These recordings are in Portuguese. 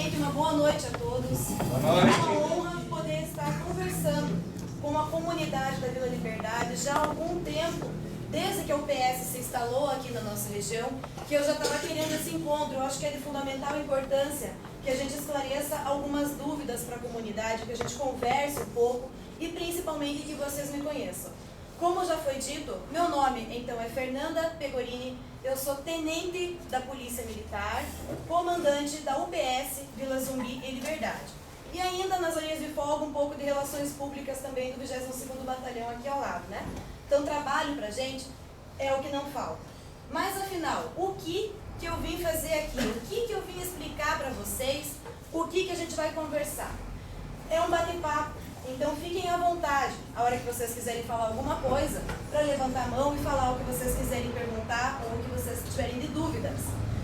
Primeiramente, uma boa noite a todos. Boa noite. É uma honra poder estar conversando com a comunidade da Vila Liberdade já há algum tempo, desde que a UPS se instalou aqui na nossa região, que eu já estava querendo esse encontro. Eu acho que é de fundamental importância que a gente esclareça algumas dúvidas para a comunidade, que a gente converse um pouco e principalmente que vocês me conheçam. Como já foi dito, meu nome então é Fernanda Pegorini, eu sou tenente da Polícia Militar, comandante da UPS Vila Zumbi e Liberdade. E ainda nas horinhas de folga um pouco de relações públicas também do 22º Batalhão aqui ao lado, né? Então trabalho pra gente é o que não falta. Mas afinal, o que eu vim fazer aqui? O que eu vim explicar para vocês? O que a gente vai conversar? É um bate-papo. Então fiquem à vontade, a hora que vocês quiserem falar alguma coisa, para levantar a mão e falar o que vocês quiserem perguntar ou o que vocês tiverem de dúvidas.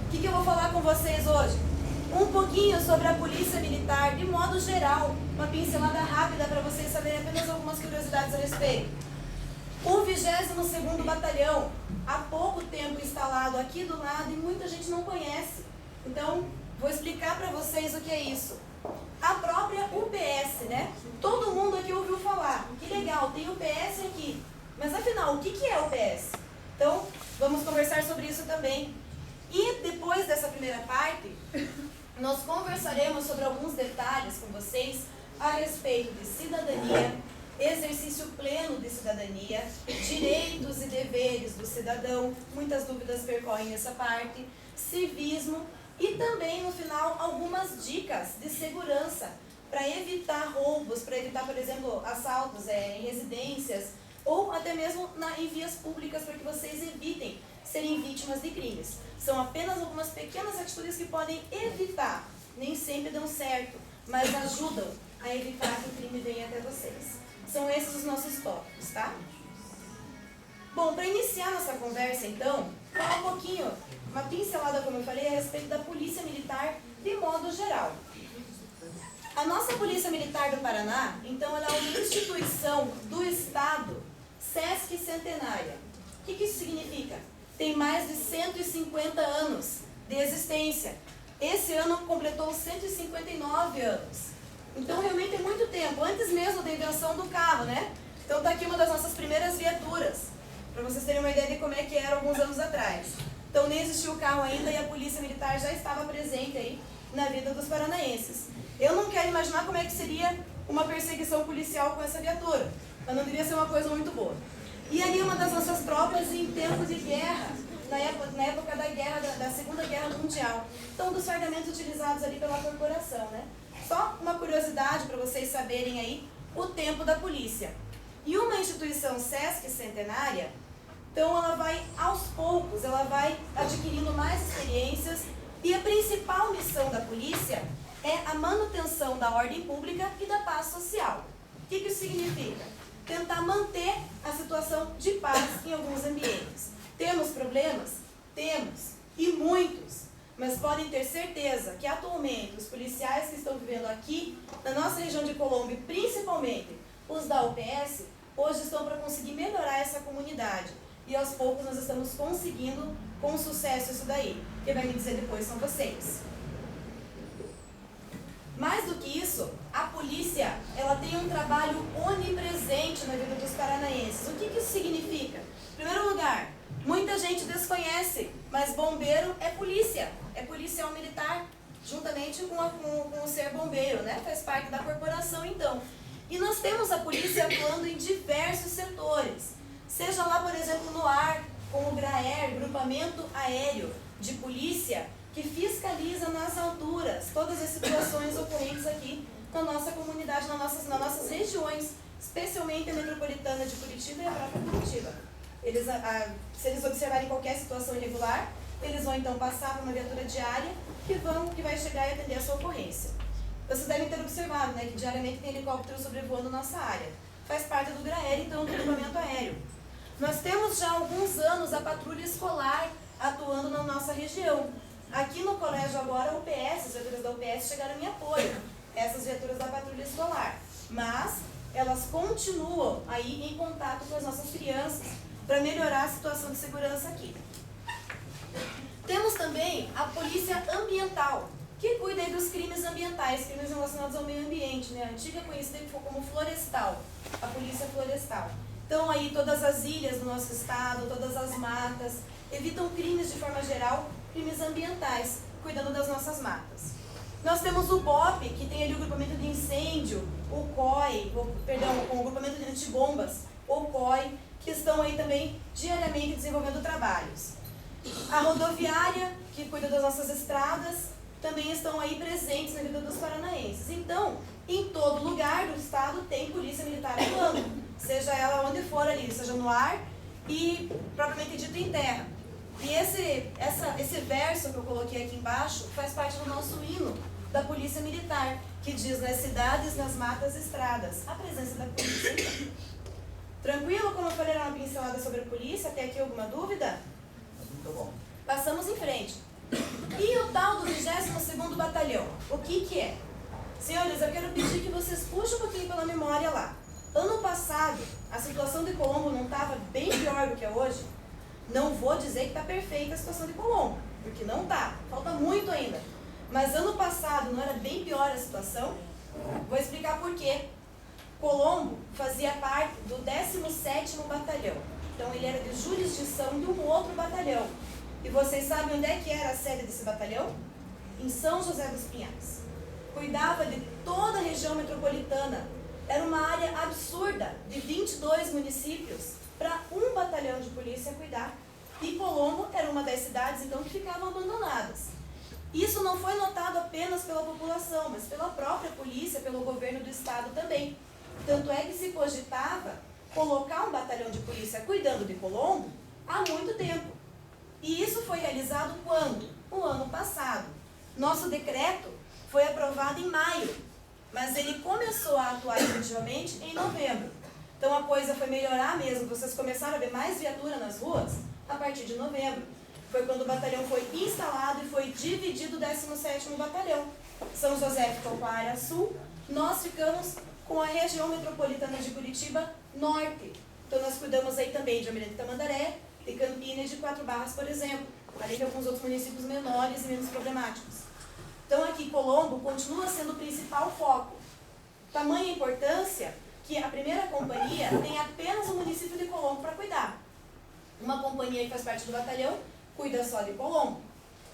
O que eu vou falar com vocês hoje? Um pouquinho sobre a Polícia Militar, de modo geral, uma pincelada rápida para vocês saberem apenas algumas curiosidades a respeito. O 22º Batalhão, há pouco tempo instalado aqui do lado e muita gente não conhece. Então, vou explicar para vocês o que é isso. A própria UPS, né? Todo mundo aqui ouviu falar. Que legal, tem UPS aqui. Mas afinal, o que é UPS? Então, vamos conversar sobre isso também. E depois dessa primeira parte, nós conversaremos sobre alguns detalhes com vocês a respeito de cidadania, exercício pleno de cidadania, direitos e deveres do cidadão, muitas dúvidas percorrem essa parte, civismo e também, no final, algumas dicas de segurança para evitar roubos, para evitar, por exemplo, assaltos em residências ou até mesmo em vias públicas para que vocês evitem serem vítimas de crimes. São apenas algumas pequenas atitudes que podem evitar, nem sempre dão certo, mas ajudam a evitar que o crime venha até vocês. São esses os nossos tópicos, tá? Bom, para iniciar nossa conversa, então, falar um pouquinho, uma pincelada, como eu falei, a respeito da Polícia Militar de modo geral. A nossa Polícia Militar do Paraná, então, ela é uma instituição do Estado SESC centenária. O que isso significa? Tem mais de 150 anos de existência. Esse ano completou 159 anos. Então, realmente é muito tempo, antes mesmo da invenção do carro, né? Então, está aqui uma das nossas primeiras viaturas, para vocês terem uma ideia de como é que era alguns anos atrás. Então, nem existia o carro ainda e a Polícia Militar já estava presente aí na vida dos paranaenses. Eu não quero imaginar como é que seria uma perseguição policial com essa viatura, mas não deveria ser uma coisa muito boa. E ali uma das nossas tropas em tempo de guerra, na época da guerra, da Segunda Guerra Mundial. Então, dos fardamentos utilizados ali pela corporação, né? Só uma curiosidade para vocês saberem aí o tempo da polícia. E uma instituição SESC centenária, então ela vai aos poucos, ela vai adquirindo mais experiências e a principal missão da polícia é a manutenção da ordem pública e da paz social. O que isso significa? Tentar manter a situação de paz em alguns ambientes. Temos problemas? Temos, e muitos. Mas podem ter certeza que atualmente os policiais que estão vivendo aqui, na nossa região de Colombo, principalmente os da UPS, hoje estão para conseguir melhorar essa comunidade. E aos poucos nós estamos conseguindo com sucesso isso daí. Quem vai me dizer depois são vocês. Mais do que isso, a polícia ela tem um trabalho onipresente na vida dos paranaenses. O que isso significa? Em primeiro lugar, muita gente desconhece, mas bombeiro é policial militar, juntamente com o ser bombeiro, né? Faz parte da corporação, então. E nós temos a polícia atuando em diversos setores, seja lá, por exemplo, no ar, com o GRAER, Grupamento Aéreo de Polícia, que fiscaliza nas alturas todas as situações ocorrentes aqui na nossa comunidade, nas nossas regiões, especialmente a metropolitana de Curitiba e a própria Curitiba. Se eles observarem qualquer situação irregular, eles vão então passar para uma viatura diária que vai chegar e atender a sua ocorrência. Vocês devem ter observado, né, que diariamente tem helicóptero sobrevoando nossa área. Faz parte do GRAER, então, do Grupamento Aéreo. Nós temos já há alguns anos a patrulha escolar atuando na nossa região. Aqui no colégio agora, a UPS, as viaturas da UPS chegaram em apoio, essas viaturas da patrulha escolar. Mas elas continuam aí em contato com as nossas crianças para melhorar a situação de segurança aqui. Temos também a Polícia Ambiental, que cuida aí dos crimes ambientais. ambientais, crimes relacionados ao meio ambiente, né? A antiga conhecida como florestal, a polícia florestal. Então aí todas as ilhas do nosso estado, todas as matas, evitam crimes de forma geral, crimes ambientais, cuidando das nossas matas. Nós temos o BOP, que tem ali o grupamento de incêndio, o COI, o grupamento de antibombas, o COI, que estão aí também diariamente desenvolvendo trabalhos. A rodoviária, que cuida das nossas estradas, também estão aí presentes na vida dos paranaenses. Então, em todo lugar do estado tem polícia militar atuando, seja ela onde for ali, seja no ar e propriamente dito em terra. E esse verso que eu coloquei aqui embaixo faz parte do nosso hino da Polícia Militar, que diz: nas cidades, nas matas, estradas, a presença da polícia. Tranquilo? Como eu falei, era uma pincelada sobre a polícia, até aqui alguma dúvida? Muito bom. Passamos em frente. E o tal do 22º Batalhão? O que é? Senhores, eu quero pedir que vocês puxem um pouquinho pela memória lá. Ano passado, a situação de Colombo não estava bem pior do que é hoje? Não vou dizer que está perfeita a situação de Colombo, porque não está, falta muito ainda. Mas ano passado não era bem pior a situação? Vou explicar por quê. Colombo fazia parte do 17º Batalhão. Então ele era de jurisdição de um outro batalhão. E vocês sabem onde é que era a sede desse batalhão? Em São José dos Pinhais. Cuidava de toda a região metropolitana. Era uma área absurda, de 22 municípios, para um batalhão de polícia cuidar. E Colombo era uma das cidades, então, que ficavam abandonadas. Isso não foi notado apenas pela população, mas pela própria polícia, pelo governo do estado também. Tanto é que se cogitava colocar um batalhão de polícia cuidando de Colombo há muito tempo. E isso foi realizado quando? O ano passado. Nosso decreto foi aprovado em maio, mas ele começou a atuar efetivamente em novembro. Então a coisa foi melhorar mesmo, vocês começaram a ver mais viatura nas ruas a partir de novembro. Foi quando o batalhão foi instalado e foi dividido o 17º Batalhão. São José ficou com a área sul, nós ficamos com a região metropolitana de Curitiba Norte. Então nós cuidamos aí também de Almirante Tamandaré, de Campinas e de Quatro Barras, por exemplo, além de alguns outros municípios menores e menos problemáticos. Então aqui Colombo continua sendo o principal foco. Tamanha importância que a primeira companhia tem apenas o município de Colombo para cuidar. Uma companhia que faz parte do batalhão cuida só de Colombo.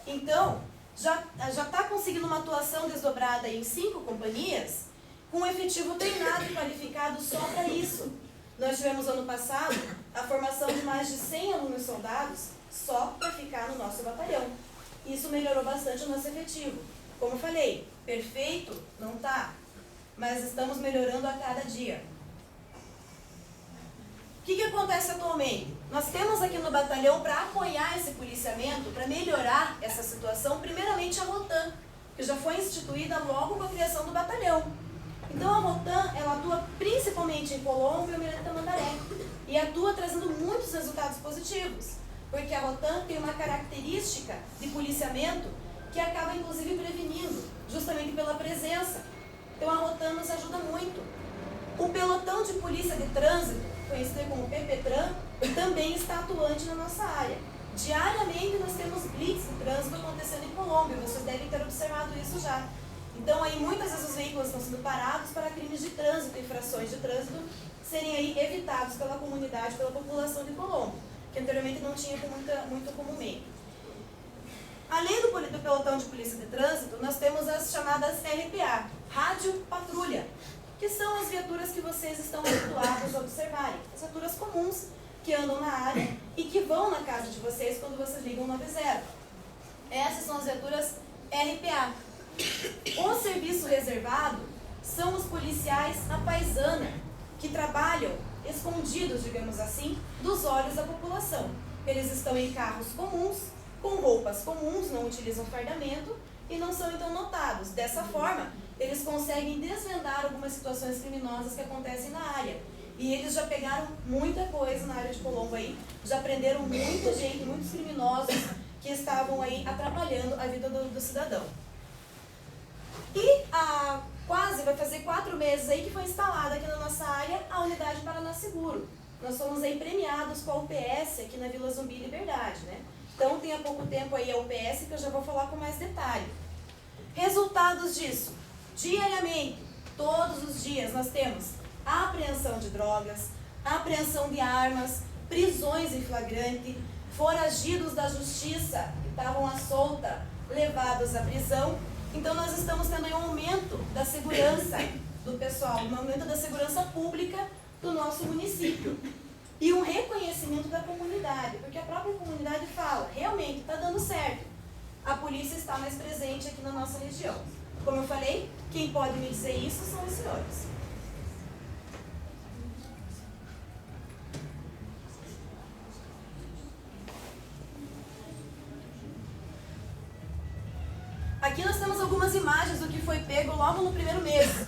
Então, já está conseguindo uma atuação desdobrada em 5 companhias, com um efetivo treinado e qualificado só para isso. Nós tivemos ano passado a formação de mais de 100 alunos soldados só para ficar no nosso batalhão. Isso melhorou bastante o nosso efetivo. Como eu falei, perfeito não está, mas estamos melhorando a cada dia. O que acontece atualmente? Nós temos aqui no batalhão, para apoiar esse policiamento, para melhorar essa situação, primeiramente a Rotan, que já foi instituída logo com a criação do batalhão. Então a Rotan, ela atua principalmente em Colombo e Almirante Tamandaré, e atua trazendo muitos resultados positivos, porque a Rotan tem uma característica de policiamento que acaba inclusive prevenindo, justamente pela presença. Então a Rotan nos ajuda muito. O pelotão de polícia de trânsito, conhecido como PPTran, também está atuante na nossa área. Diariamente nós temos blitz de trânsito acontecendo em Colombo, vocês devem ter observado isso já. Então aí muitas vezes os veículos estão sendo parados para crimes de trânsito, infrações de trânsito, serem aí evitados pela comunidade, pela população de Colombo, que anteriormente não tinha muito comumente. Além do pelotão de polícia de trânsito, nós temos as chamadas RPA, Rádio Patrulha, que são as viaturas que vocês estão habituados a observarem. As viaturas comuns que andam na área e que vão na casa de vocês quando vocês ligam o 90. Essas são as viaturas RPA. O serviço reservado são os policiais à paisana, que trabalham escondidos, digamos assim, dos olhos da população. Eles estão em carros comuns, com roupas comuns, não utilizam fardamento e não são então notados. Dessa forma, eles conseguem desvendar algumas situações criminosas que acontecem na área. E eles já pegaram muita coisa na área de Colombo aí, já prenderam muita gente, muitos criminosos que estavam aí atrapalhando a vida do cidadão. E quase vai fazer 4 meses aí que foi instalada aqui na nossa área a unidade Paraná Seguro. Nós fomos aí premiados com a UPS aqui na Vila Zumbi Liberdade, né? Então tem há pouco tempo aí a UPS que eu já vou falar com mais detalhe. Resultados disso. Diariamente, todos os dias, nós temos a apreensão de drogas, a apreensão de armas, prisões em flagrante, foragidos da justiça que estavam à solta, levados à prisão. Então nós estamos tendo um aumento da segurança do pessoal, um aumento da segurança pública do nosso município. E um reconhecimento da comunidade, porque a própria comunidade fala, realmente está dando certo. A polícia está mais presente aqui na nossa região. Como eu falei, quem pode me dizer isso são os senhores. Aqui nós temos algumas imagens do que foi pego logo no primeiro mês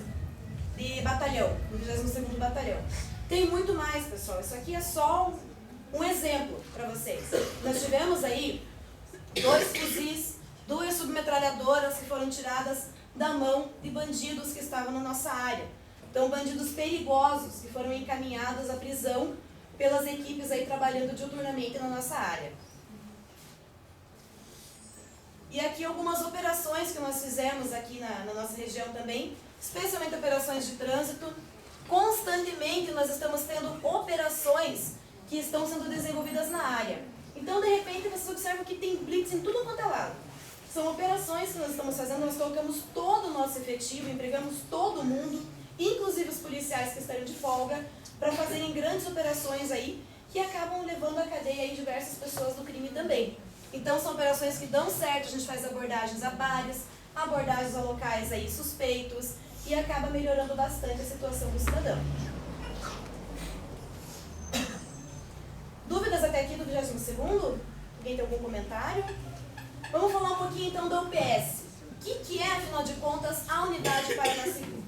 de batalhão, no 22º Batalhão. Tem muito mais, pessoal. Isso aqui é só um exemplo para vocês. Nós tivemos aí 2 fuzis, 2 submetralhadoras que foram tiradas da mão de bandidos que estavam na nossa área. Então, bandidos perigosos que foram encaminhados à prisão pelas equipes aí trabalhando diuturnamente na nossa área. E aqui algumas operações que nós fizemos aqui na nossa região também, especialmente operações de trânsito. Constantemente nós estamos tendo operações que estão sendo desenvolvidas na área. Então, de repente, vocês observam que tem blitz em tudo quanto é lado. São operações que nós estamos fazendo, nós colocamos todo o nosso efetivo, empregamos todo mundo, inclusive os policiais que estão de folga, para fazerem grandes operações aí, que acabam levando à cadeia aí diversas pessoas do crime também. Então, são operações que dão certo, a gente faz abordagens a bares, abordagens a locais aí suspeitos, e acaba melhorando bastante a situação do cidadão. Dúvidas até aqui do 22º? Alguém tem algum comentário? Vamos falar um pouquinho então da UPS. O que é, afinal de contas, a Unidade Paraná-Seguro?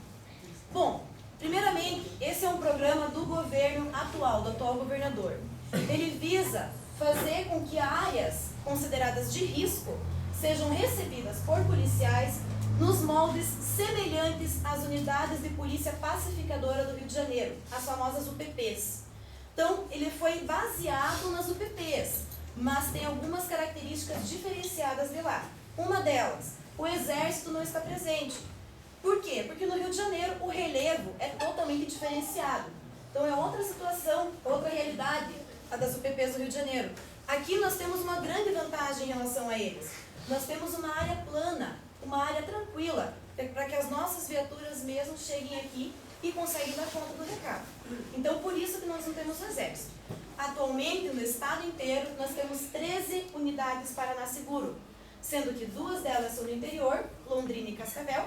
Bom, primeiramente, esse é um programa do governo atual, do atual governador. Ele visa fazer com que áreas consideradas de risco sejam recebidas por policiais nos moldes semelhantes às unidades de polícia pacificadora do Rio de Janeiro, as famosas UPPs. Então, ele foi baseado nas UPPs, mas tem algumas características diferenciadas de lá. Uma delas, o Exército não está presente. Por quê? Porque no Rio de Janeiro o relevo é totalmente diferenciado. Então é outra situação, outra realidade, a das UPPs do Rio de Janeiro. Aqui nós temos uma grande vantagem em relação a eles. Nós temos uma área plana, uma área tranquila, para que as nossas viaturas mesmo cheguem aqui e conseguem dar conta do recado. Então, por isso que nós não temos o Exército. Atualmente, no estado inteiro, nós temos 13 unidades Paraná-Seguro, sendo que 2 delas são no interior, Londrina e Cascavel,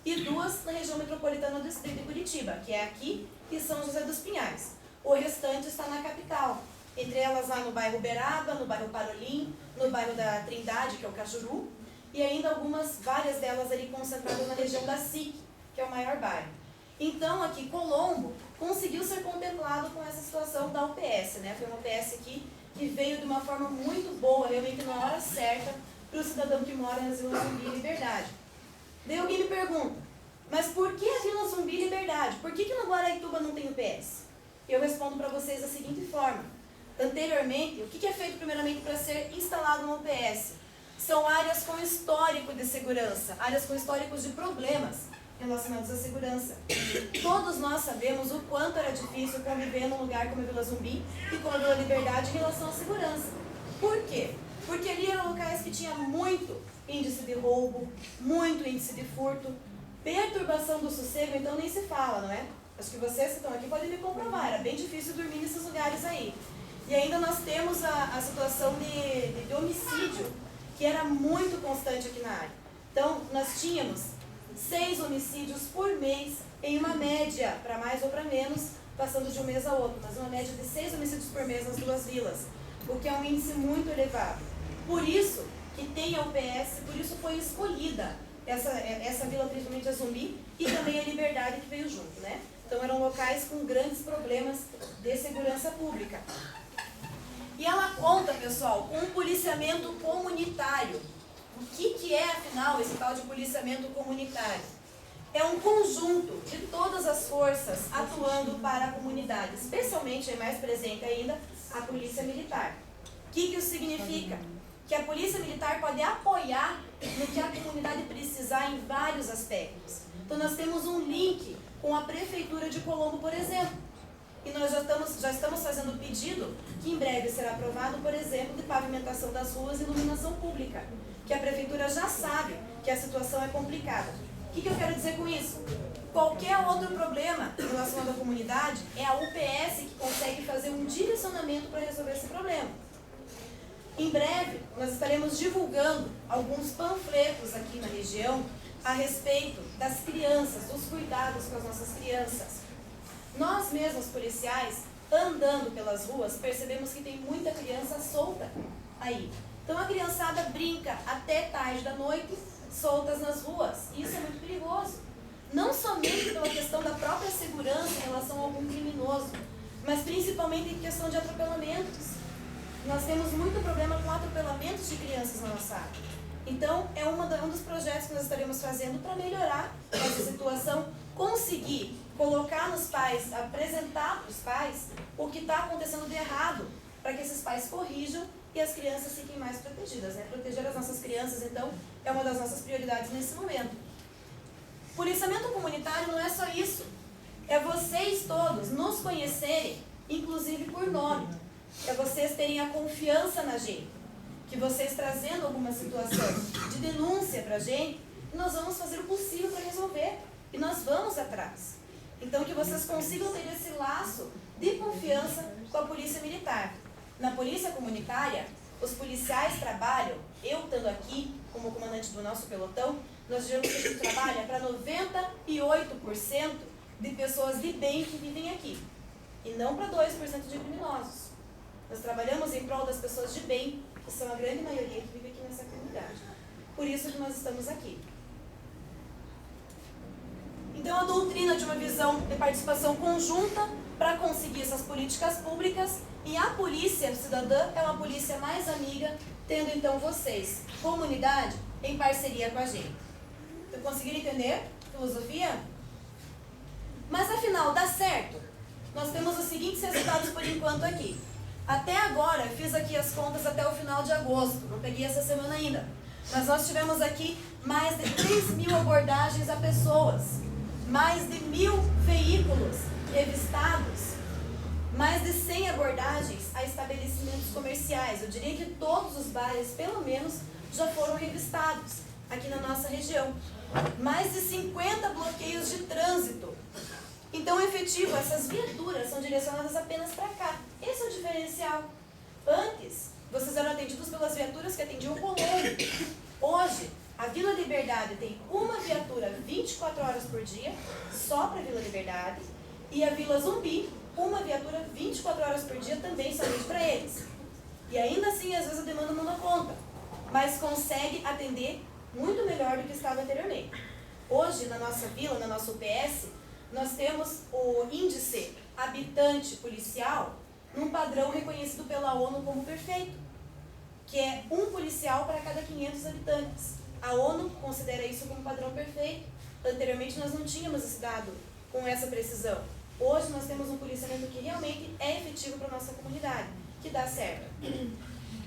e 2 na região metropolitana do distrito de Curitiba, que é aqui e São José dos Pinhais. O restante está na capital, entre elas lá no bairro Uberaba, no bairro Parolim, no bairro da Trindade, que é o Cajuru, e ainda várias delas ali concentradas na região da SIC, que é o maior bairro. Então, aqui, Colombo conseguiu ser contemplado com essa situação da UPS, né? Foi uma UPS aqui que veio de uma forma muito boa, realmente na hora certa, para o cidadão que mora na Vila Zumbi e Liberdade. Daí alguém me pergunta, mas por que a Vila Zumbi e Liberdade? Por que no Guaraituba não tem UPS? Eu respondo para vocês da seguinte forma. Anteriormente, o que é feito primeiramente para ser instalado uma UPS? São áreas com histórico de segurança, áreas com históricos de problemas relacionados à segurança. Todos nós sabemos o quanto era difícil conviver num lugar como a Vila Zumbi e como a Vila Liberdade em relação à segurança. Por quê? Porque ali eram locais que tinham muito índice de roubo, muito índice de furto, perturbação do sossego, então nem se fala, não é? Acho que vocês que estão aqui podem me comprovar, era bem difícil dormir nesses lugares aí. E ainda nós temos a situação de homicídio, que era muito constante aqui na área. Então, nós tínhamos 6 homicídios por mês, em uma média, para mais ou para menos, passando de um mês a outro, mas uma média de 6 homicídios por mês nas 2 vilas, o que é um índice muito elevado. Por isso que tem a UPS, por isso foi escolhida essa vila, principalmente a Zumbi, e também a Liberdade que veio junto, né? Então eram locais com grandes problemas de segurança pública. E ela conta, pessoal, com um policiamento comunitário. O que é, afinal, esse tal de policiamento comunitário? É um conjunto de todas as forças atuando para a comunidade, especialmente, é mais presente ainda, a polícia militar. O que isso significa? Que a polícia militar pode apoiar no que a comunidade precisar em vários aspectos. Então nós temos um link com a Prefeitura de Colombo, por exemplo. E nós já estamos fazendo o pedido, que em breve será aprovado, por exemplo, de pavimentação das ruas e iluminação pública, que a Prefeitura já sabe que a situação é complicada. O que eu quero dizer com isso? Qualquer outro problema relacionado à comunidade, é a UPS que consegue fazer um direcionamento para resolver esse problema. Em breve, nós estaremos divulgando alguns panfletos aqui na região a respeito das crianças, dos cuidados com as nossas crianças. Nós mesmos, policiais, andando pelas ruas, percebemos que tem muita criança solta aí. Então a criançada brinca até tarde da noite, soltas nas ruas. Isso é muito perigoso. Não somente pela questão da própria segurança em relação a algum criminoso, mas principalmente em questão de atropelamentos. Nós temos muito problema com atropelamentos de crianças na nossa área. Então, é um dos projetos que nós estaremos fazendo para melhorar essa situação, conseguir colocar nos pais, apresentar para os pais o que está acontecendo de errado, para que esses pais corrijam e as crianças fiquem mais protegidas, né? Proteger as nossas crianças, então, é uma das nossas prioridades nesse momento. Policiamento comunitário não é só isso. É vocês todos nos conhecerem, inclusive por nome. É vocês terem a confiança na gente. Que vocês trazendo alguma situação de denúncia para a gente, nós vamos fazer o possível para resolver. E nós vamos atrás. Então, que vocês consigam ter esse laço de confiança com a polícia militar. Na polícia comunitária, os policiais trabalham, eu estando aqui como comandante do nosso pelotão, nós dizemos que a gente trabalha para 98% de pessoas de bem que vivem aqui. E não para 2% de criminosos. Nós trabalhamos em prol das pessoas de bem, que são a grande maioria que vive aqui nessa comunidade. Por isso que nós estamos aqui. Então, a doutrina de uma visão de participação conjunta para conseguir essas políticas públicas, e a polícia cidadã é uma polícia mais amiga, tendo então vocês, comunidade, em parceria com a gente. Então, conseguiram entender a filosofia? Mas afinal, dá certo? Nós temos os seguintes resultados por enquanto aqui. Até agora, fiz aqui as contas até o final de agosto, não peguei essa semana ainda. Mas nós tivemos aqui mais de 3.000 abordagens a pessoas, mais de 1.000 veículos revistados, mais de 100 abordagens a estabelecimentos comerciais. Eu diria que todos os bares, pelo menos, já foram revistados aqui na nossa região. Mais de 50 bloqueios de trânsito. Então, efetivo, essas viaturas são direcionadas apenas para cá. Esse é o diferencial. Antes, vocês eram atendidos pelas viaturas que atendiam o Colombo. Hoje, a Vila Liberdade tem uma viatura 24 horas por dia, só para a Vila Liberdade, e a Vila Zumbi, uma viatura 24 horas por dia também somente para eles. E ainda assim, às vezes a demanda não dá conta, mas consegue atender muito melhor do que estava anteriormente. Hoje, na nossa vila, na nossa UPS, nós temos o índice habitante policial num padrão reconhecido pela ONU como perfeito, que é um policial para cada 500 habitantes. A ONU considera isso como padrão perfeito. Anteriormente nós não tínhamos esse dado com essa precisão. Hoje nós temos um policiamento que realmente é efetivo para a nossa comunidade, que dá certo.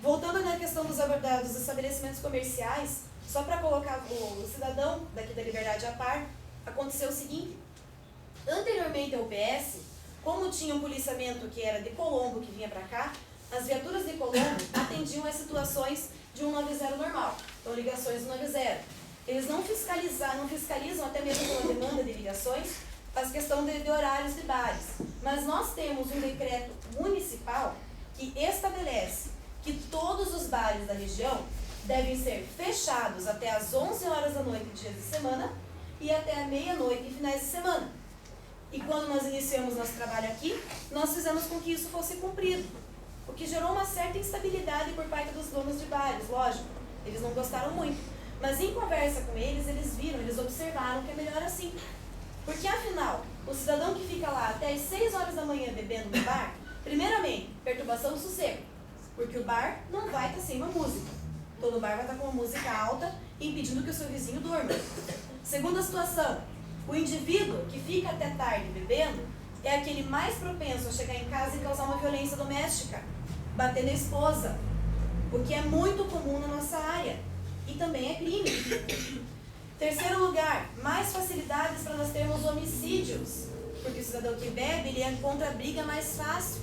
Voltando na questão dos estabelecimentos comerciais, só para colocar o cidadão daqui da Liberdade a par, aconteceu o seguinte. Anteriormente ao UPS, como tinha um policiamento que era de Colombo, que vinha para cá, as viaturas de Colombo atendiam as situações de 190 normal, então ligações 190. Eles não fiscalizam até mesmo pela demanda de ligações, as questões de horários de bares. Mas nós temos um decreto municipal que estabelece que todos os bares da região devem ser fechados até às 11 horas da noite, dias de semana, e até a meia-noite, em finais de semana. E quando nós iniciamos nosso trabalho aqui, nós fizemos com que isso fosse cumprido, o que gerou uma certa instabilidade por parte dos donos de bares, lógico. Eles não gostaram muito, mas em conversa com eles, eles viram, eles observaram que é melhor assim. Porque afinal, o cidadão que fica lá até as 6 horas da manhã bebendo no bar, primeiramente, perturbação do sossego, porque o bar não vai estar sem uma música. Todo bar vai estar com uma música alta, impedindo que o seu vizinho durma. Segunda situação, o indivíduo que fica até tarde bebendo é aquele mais propenso a chegar em casa e causar uma violência doméstica, bater na esposa, o que é muito comum na nossa área e também é crime. Terceiro lugar, mais facilidades nós termos homicídios, porque o cidadão que bebe, ele encontra a briga mais fácil.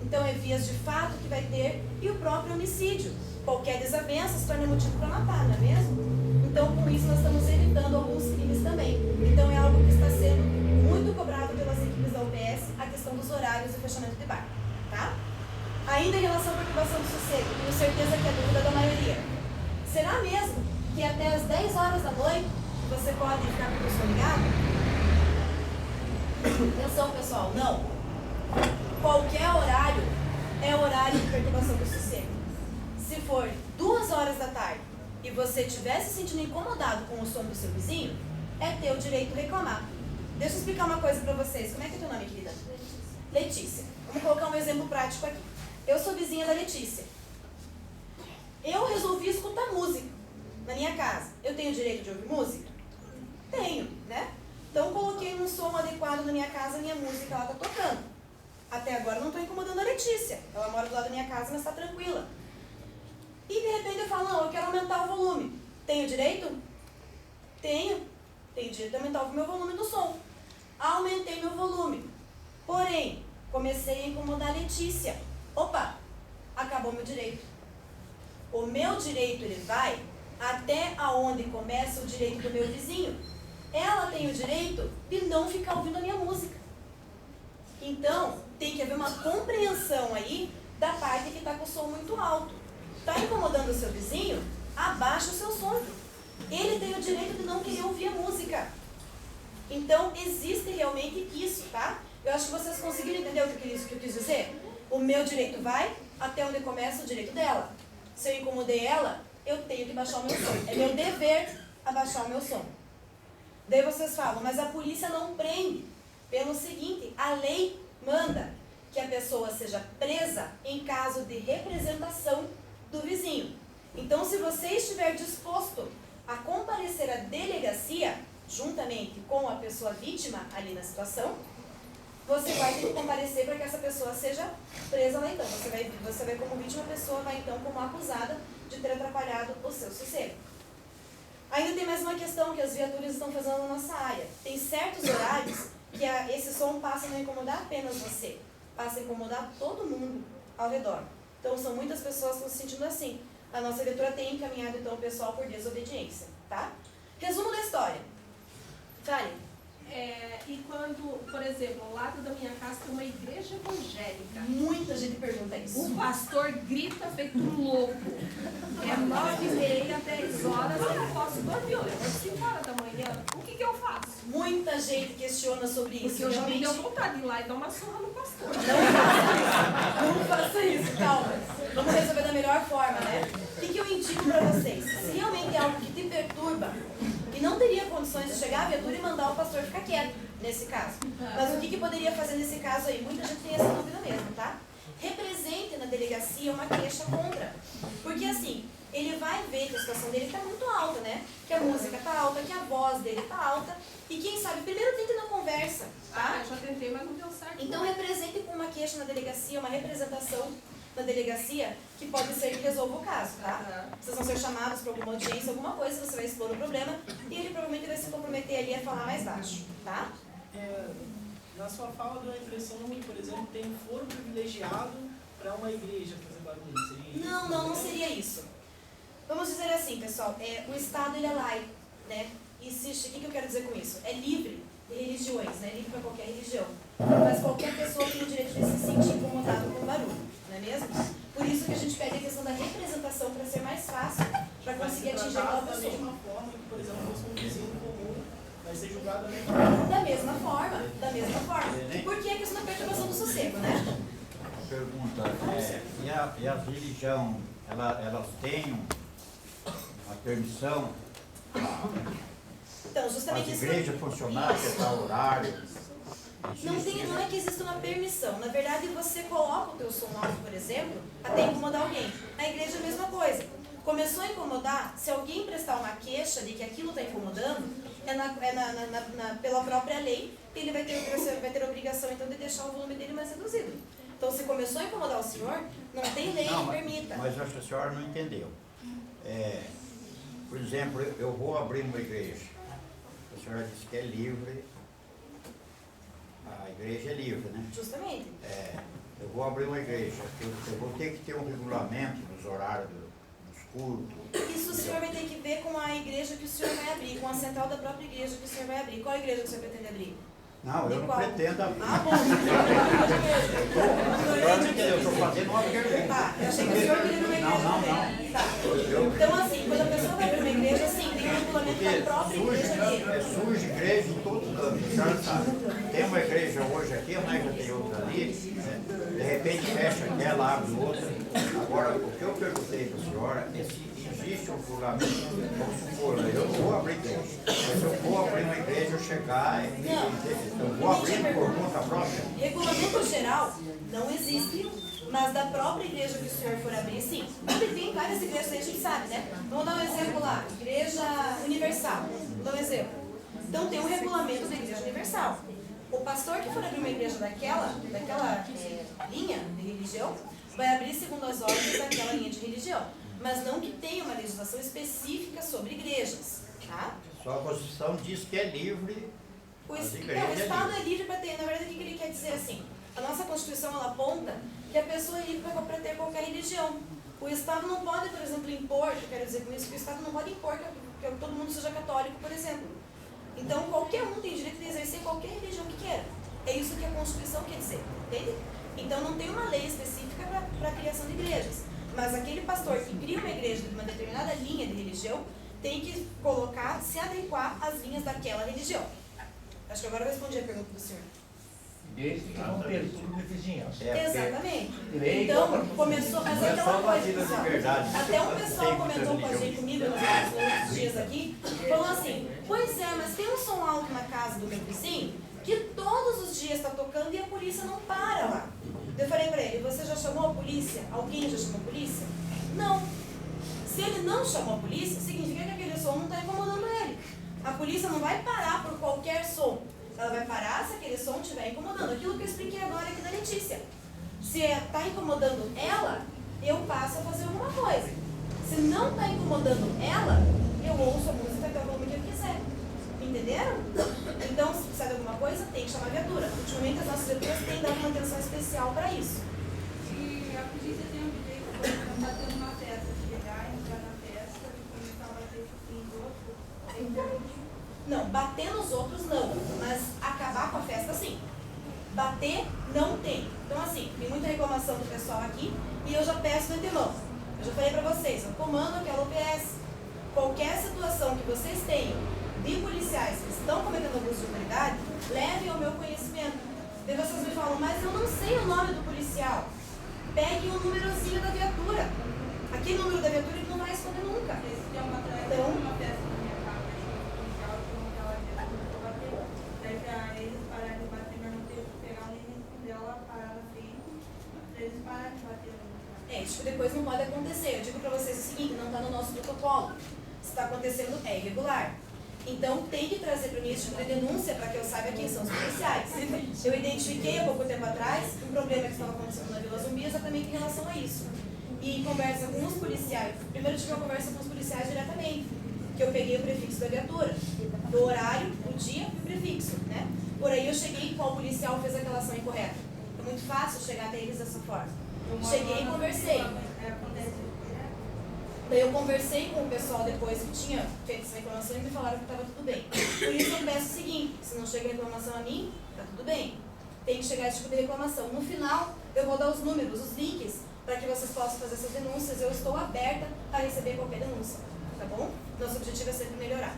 Então é vias de fato que vai ter e o próprio homicídio. Qualquer desavença se torna motivo para matar, não é mesmo? Então com isso nós estamos evitando alguns crimes também. Então é algo que está sendo muito cobrado pelas equipes da UPS, a questão dos horários e fechamento de bar, tá? Ainda em relação à preocupação do sossego, tenho certeza que é dúvida da maioria. Será mesmo que até às 10 horas da noite você pode ficar com o som ligado? Atenção pessoal, não. Qualquer horário é horário de perturbação do sossego. Se for 2 horas da tarde e você estiver se sentindo incomodado com o som do seu vizinho, é teu direito reclamar. Deixa eu explicar uma coisa pra vocês. Como é que é teu nome, querida? Letícia. Vamos colocar um exemplo prático aqui. Eu sou vizinha da Letícia. Eu resolvi escutar música na minha casa. Eu tenho direito de ouvir música? Tenho, né? Então coloquei um som adequado na minha casa, minha música ela tá tocando. Até agora eu não estou incomodando a Letícia. Ela mora do lado da minha casa, mas está tranquila. E de repente eu falo, não, eu quero aumentar o volume. Tenho direito? Tenho. Tenho direito de aumentar o meu volume do som. Aumentei meu volume. Porém, comecei a incomodar a Letícia. Opa, acabou meu direito. O meu direito, ele vai até aonde começa o direito do meu vizinho. Ela tem o direito de não ficar ouvindo a minha música. Então, tem que haver uma compreensão aí da parte que está com o som muito alto. Está incomodando o seu vizinho? Abaixa o seu som. Ele tem o direito de não querer ouvir a música. Então, existe realmente isso, tá? Eu acho que vocês conseguiram entender o que eu quis dizer? O meu direito vai até onde começa o direito dela. Se eu incomodei ela, eu tenho que baixar o meu som. É meu dever abaixar o meu som. Daí vocês falam, mas a polícia não prende. Pelo seguinte, a lei manda que a pessoa seja presa em caso de representação do vizinho. Então, se você estiver disposto a comparecer à delegacia, juntamente com a pessoa vítima ali na situação, você vai ter que comparecer para que essa pessoa seja presa lá então. Você vai como vítima, a pessoa vai então como acusada de ter atrapalhado o seu sossego. Ainda tem mais uma questão que as viaturas estão fazendo na nossa área. Tem certos horários que esse som passa a não incomodar apenas você, passa a incomodar todo mundo ao redor. Então são muitas pessoas que estão se sentindo assim. A nossa diretora tem encaminhado então o pessoal por desobediência, tá? Resumo da história. Fale. E quando, por exemplo, ao lado da minha casa tem uma igreja evangélica. Muita gente pergunta isso. O pastor grita feito um louco. É 9h30, 10 horas, eu não posso dormir. Olha, às 5 horas da manhã, o que eu faço? Muita gente questiona sobre isso. Porque eu já me deu vontade de ir lá e dar uma surra no pastor. Não faça isso, calma. Vamos resolver da melhor forma, né? O que eu indico para vocês? Se realmente é algo que te perturba, e não teria condições de chegar à viatura e mandar o pastor ficar quieto, nesse caso. Mas o que poderia fazer nesse caso aí? Muita gente tem essa dúvida mesmo, tá? Represente na delegacia uma queixa contra. Porque assim, ele vai ver que a situação dele está muito alta, né? Que a música está alta, que a voz dele está alta. E quem sabe, primeiro tente na conversa, tá? Eu já tentei, mas não deu certo. Então represente com uma queixa na delegacia, uma representação na delegacia, que pode ser que resolva o caso, tá? Vocês vão ser chamados para alguma audiência, alguma coisa, você vai expor o problema e ele provavelmente vai se comprometer ali a falar mais baixo, tá? Na sua fala deu a impressão que, por exemplo, tem um foro privilegiado para uma igreja fazer barulho. Seria isso? Não seria isso. Vamos dizer assim, pessoal, o Estado ele é laico, né? Existe, o que eu quero dizer com isso? É livre de religiões, né? Livre para qualquer religião. Mas qualquer pessoa tem o direito de se sentir incomodado com o barulho, não é mesmo? Por isso que a gente pede a questão da representação para ser mais fácil, para conseguir atingir aquela pessoa. Da mesma forma que, por exemplo, fosse um vizinho comum, vai ser julgado da mesma forma. Da mesma forma. E por que a questão da perturbação do sossego, né? Pergunta, e a religião, elas têm uma permissão Então, para justamente as isso. igrejas funcionar, acertar horário? Não é que exista uma permissão. Na verdade, você coloca o teu som alto, por exemplo, até incomodar alguém. Na igreja, a mesma coisa. Começou a incomodar, se alguém prestar uma queixa de que aquilo está incomodando, pela própria lei, ele vai ter a obrigação, então, de deixar o volume dele mais reduzido. Então, se começou a incomodar o senhor, não tem lei que permita. Mas acho que a senhora não entendeu. Por exemplo, eu vou abrir uma igreja. A senhora disse que é livre, a igreja é livre, né? Justamente. Eu vou abrir uma igreja, eu vou ter que ter um regulamento dos horários dos cultos. Isso o senhor vai ter que ver com a igreja que o senhor vai abrir, com a central da própria igreja que o senhor vai abrir. Qual igreja que o senhor pretende abrir? Não, eu não pretendo abrir. Ah, bom. Eu estou fazendo uma pergunta. Tá, eu achei que o senhor queria abrir uma igreja também. Tá. Então, assim, quando a pessoa vai abrir uma igreja, sim, tem um regulamento da própria igreja dele. Surge igreja em todo canto, a senhora sabe. Tem uma igreja hoje aqui, mas já tem outra ali, de repente fecha aquela, abre outra. Agora, o que eu perguntei para a senhora é se existe um regulamento. Vamos supor, eu não vou abrir igreja, mas se eu for abrir uma igreja, eu chegar e eu vou abrir por conta própria. Regulamento geral não existe, mas da própria igreja que o senhor for abrir, sim. Onde tem várias igrejas, a gente sabe, né? Vamos dar um exemplo lá, Igreja Universal. Vou dar um exemplo. Então tem um regulamento da Igreja Universal. O pastor que for abrir uma igreja daquela linha de religião, vai abrir segundo as ordens daquela linha de religião. Mas não que tenha uma legislação específica sobre igrejas, tá? Sua Constituição diz que é livre. O Estado é livre para ter, na verdade, o que ele quer dizer assim? A nossa Constituição, ela aponta que a pessoa é livre para ter qualquer religião. O Estado não pode, por exemplo, impor, eu quero dizer com isso, que o Estado não pode impor que todo mundo seja católico, por exemplo. Então, qualquer um tem direito de exercer qualquer religião que queira. É isso que a Constituição quer dizer, entende? Então, não tem uma lei específica para a criação de igrejas. Mas aquele pastor que cria uma igreja de uma determinada linha de religião tem que colocar, se adequar às linhas daquela religião. Acho que agora eu respondi a pergunta do senhor. Desde que não perturbe a vizinhança. Exatamente. Lei Então, começou, mas Não é aquela só coisa, vacina de pessoal, verdade. até um pessoal Tem comentou muita com a gente, comigo nos outros dias aqui, falou assim, pois é, mas tem um som alto na casa do meu vizinho que todos os dias está tocando e a polícia não para lá. Eu falei para ele, você já chamou a polícia? Alguém já chamou a polícia? Não. Se ele não chamou a polícia, significa que aquele som não está incomodando ele. A polícia não vai parar por qualquer som. Ela vai parar se aquele som estiver incomodando. Aquilo que eu expliquei agora aqui da Letícia. Se está incomodando ela, eu passo a fazer alguma coisa. Se não está incomodando ela, eu ouço a música até o volume que eu quiser. Entenderam? Então, se precisar de alguma coisa, tem que chamar a viatura. Ultimamente, as nossas viaturas têm dado uma atenção especial para isso. E a polícia tem um direito, por exemplo, bater numa festa, chegar, entrar na festa e começar a bater nos outros. Não, bater nos outros não, mas acabar com a festa sim. Bater não tem. Então assim, tem muita reclamação do pessoal aqui e eu já peço de antemão. Eu já falei para vocês, eu comando aquela OPS. Qualquer situação que vocês tenham de policiais que estão cometendo abuso de autoridade, levem ao meu conhecimento. Daí vocês me falam, mas eu não sei o nome do policial. Peguem o númerozinho da viatura. Aquele número da viatura ele não vai esconder nunca. Então, Uma festa na minha casa, policial, ela bater. Daí pra eles pararem de bater, mas não ter que pegar nem esconder ela, parar na frente, pra eles pararem de bater. isso depois não pode acontecer. Eu digo para vocês o seguinte, não está no nosso protocolo. Se está acontecendo, é irregular. Então, tem que trazer para mim esse tipo de denúncia para que eu saiba quem são os policiais. Eu identifiquei há pouco tempo atrás um problema que estava acontecendo na Vila Zumbi exatamente em relação a isso. E conversa com os policiais. Primeiro eu tive uma conversa com os policiais diretamente, que eu peguei o prefixo da viatura, do horário, o dia e o prefixo, né? Por aí eu cheguei qual policial fez aquela ação incorreta. É muito fácil chegar até eles dessa forma. Cheguei e conversei. Daí eu conversei com o pessoal depois que tinha feito essa reclamação e me falaram que estava tudo bem. Por isso eu peço o seguinte, se não chega reclamação a mim, está tudo bem. Tem que chegar esse tipo de reclamação. No final, eu vou dar os números, os links, para que vocês possam fazer essas denúncias. Eu estou aberta a receber qualquer denúncia, tá bom? Nosso objetivo é sempre melhorar.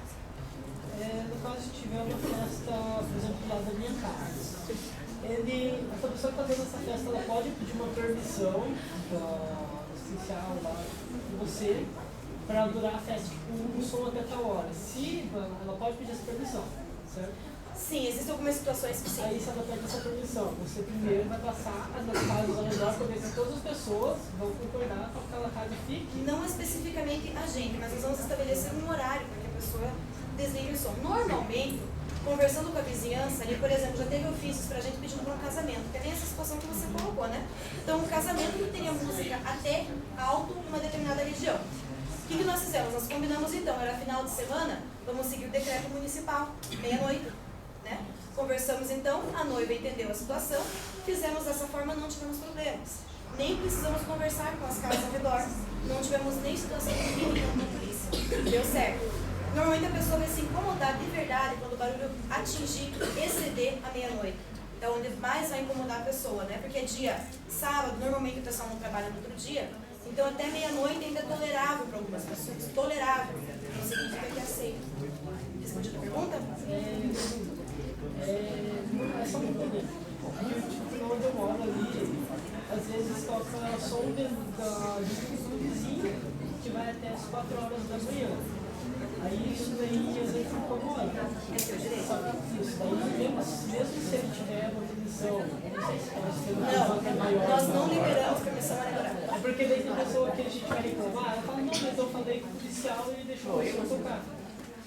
No caso, se tiver uma festa, por exemplo, lá da minha casa, essa pessoa que está dando essa festa, ela pode pedir uma permissão essencial lá de você para durar a festa, tipo, um som até tal hora. Se ela pode pedir essa permissão, certo? Sim, existem algumas situações que sim. Aí, se ela pede essa permissão, você primeiro vai passar as casas ao redor para ver se todas as pessoas vão concordar com que aquela casa fique. Não especificamente a gente, mas nós vamos estabelecer um horário para que a pessoa desligue o som. Normalmente, conversando com a vizinhança, ali, por exemplo, já teve ofícios para a gente pedindo para um casamento, porque tem essa situação que você colocou, né? Então, o casamento ele teria música até alto em uma determinada região. O que nós fizemos? Nós combinamos então, era final de semana, vamos seguir o decreto municipal, meia-noite, né? Conversamos então, a noiva entendeu a situação, fizemos dessa forma, não tivemos problemas. Nem precisamos conversar com as casas ao redor, não tivemos nem situação de perigo com a polícia. Deu certo. Normalmente a pessoa vai se incomodar de verdade quando o barulho atingir, exceder a meia-noite. Então, onde mais vai incomodar a pessoa, né? Porque é dia sábado, normalmente o pessoal não trabalha no outro dia, então até meia-noite ainda é tolerável para algumas pessoas. Tolerável. Não significa que é aceito. Respondido a pergunta? É só um problema. Porque onde eu moro ali, às vezes toca som do vizinho que vai até as 4 horas da manhã. Aí isso daí às vezes incomoda. É seu direito. Só que isso daí, mesmo se ele tiver uma permissão, não sei se pode ser Não, nós não liberamos permissão aleatória. É porque daí tem pessoa que a gente vai reclamar, ela fala, não, mas eu falei com o policial e ele deixou o som tocar.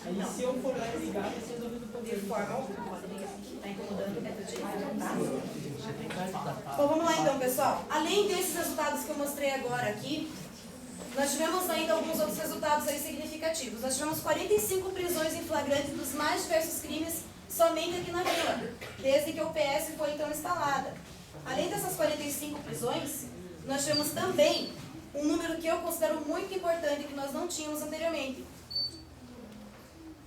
Aí se eu for lá e ligar, vai ser resolvido o De problema. forma alguma, está incomodando, é teu direito, tá? Bom, vamos lá então, pessoal. Além desses resultados que eu mostrei agora aqui, nós tivemos ainda alguns outros resultados aí significativos. Nós tivemos 45 prisões em flagrante dos mais diversos crimes somente aqui na vila, desde que a UPS foi então instalada. Além dessas 45 prisões, nós tivemos também um número que eu considero muito importante que nós não tínhamos anteriormente.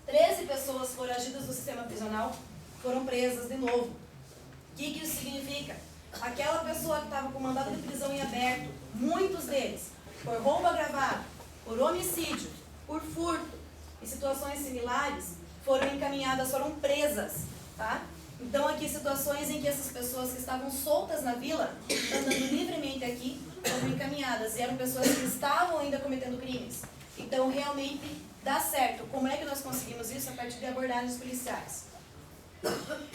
13 pessoas foragidas do sistema prisional foram presas de novo. O que isso significa? Aquela pessoa que estava com mandado de prisão em aberto, muitos deles, por roubo agravado, por homicídio, por furto e situações similares, foram encaminhadas, foram presas, tá? Então aqui situações em que essas pessoas que estavam soltas na vila, andando livremente aqui, foram encaminhadas, e eram pessoas que estavam ainda cometendo crimes. Então realmente dá certo. Como é que nós conseguimos isso? A partir de abordagens policiais.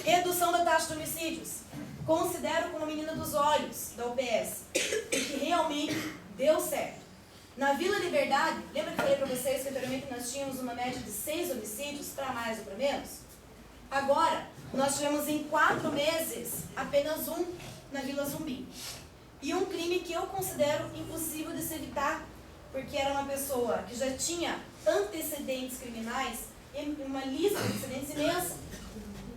Redução da taxa de homicídios. Considero como a menina dos olhos da UPS, que realmente deu certo. Na Vila Liberdade, lembra que eu falei para vocês que anteriormente nós tínhamos uma média de 6 homicídios, para mais ou para menos? Agora, nós tivemos em 4 meses apenas um na Vila Zumbi. E um crime que eu considero impossível de se evitar, porque era uma pessoa que já tinha antecedentes criminais, uma lista de antecedentes imensa.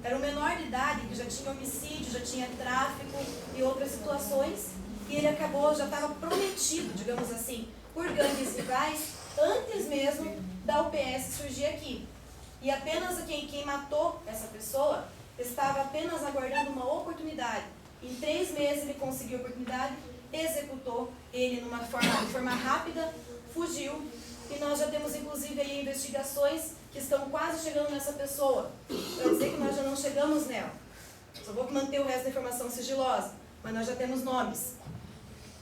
Era um menor de idade que já tinha homicídio, já tinha tráfico e outras situações, e ele acabou, já estava prometido, digamos assim, por gangues rivais, antes mesmo da UPS surgir aqui. E apenas quem matou essa pessoa estava apenas aguardando uma oportunidade. Em 3 meses ele conseguiu a oportunidade, executou ele de forma rápida, fugiu. E nós já temos inclusive aí investigações que estão quase chegando nessa pessoa. Para dizer que nós já não chegamos nela. Só vou manter o resto da informação sigilosa, mas nós já temos nomes.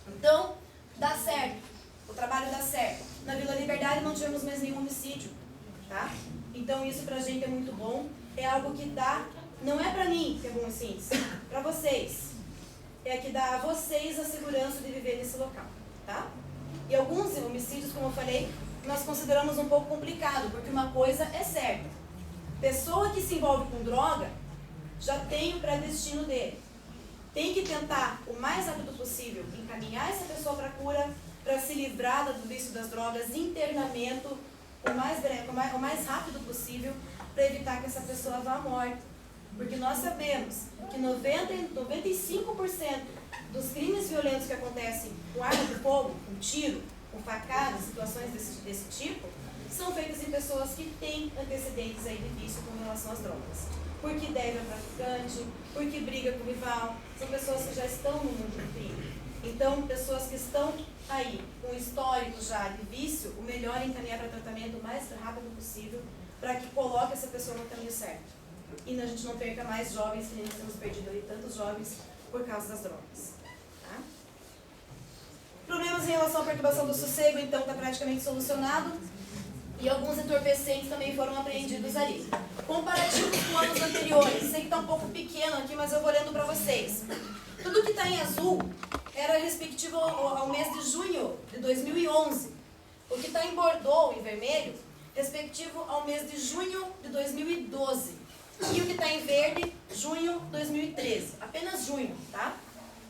Então, dá certo. O trabalho dá certo. Na Vila Liberdade não tivemos mais nenhum homicídio, tá? Então isso pra gente é muito bom. É algo que dá, não é pra mim que é bom assim, pra vocês. É que dá a vocês a segurança de viver nesse local, tá? E alguns homicídios, como eu falei, nós consideramos um pouco complicado, porque uma coisa é certa. Pessoa que se envolve com droga já tem o predestino dele. Tem que tentar, o mais rápido possível, encaminhar essa pessoa para a cura, para se livrar do vício das drogas, internamento, o mais rápido possível, para evitar que essa pessoa vá à morte. Porque nós sabemos que 95% dos crimes violentos que acontecem com arma de fogo, com tiro, com facada, situações desse tipo, são feitas em pessoas que têm antecedentes aí de vício com relação às drogas. Porque deve ao traficante, porque briga com o rival, são pessoas que já estão no mundo do crime. Então, pessoas que estão aí com histórico já de vício, o melhor é encaminhar para tratamento o mais rápido possível, para que coloque essa pessoa no caminho certo. E a gente não perca mais jovens, que nós temos perdido ali tantos jovens por causa das drogas. Tá? Problemas em relação à perturbação do sossego, então, está praticamente solucionado. E alguns entorpecentes também foram apreendidos ali. Comparativos com anos anteriores. Sei que está um pouco pequeno aqui, mas eu vou lendo para vocês. Tudo que está em azul era respectivo ao mês de junho de 2011. O que está em bordô, em vermelho, respectivo ao mês de junho de 2012. E o que está em verde, junho de 2013. Apenas junho, tá?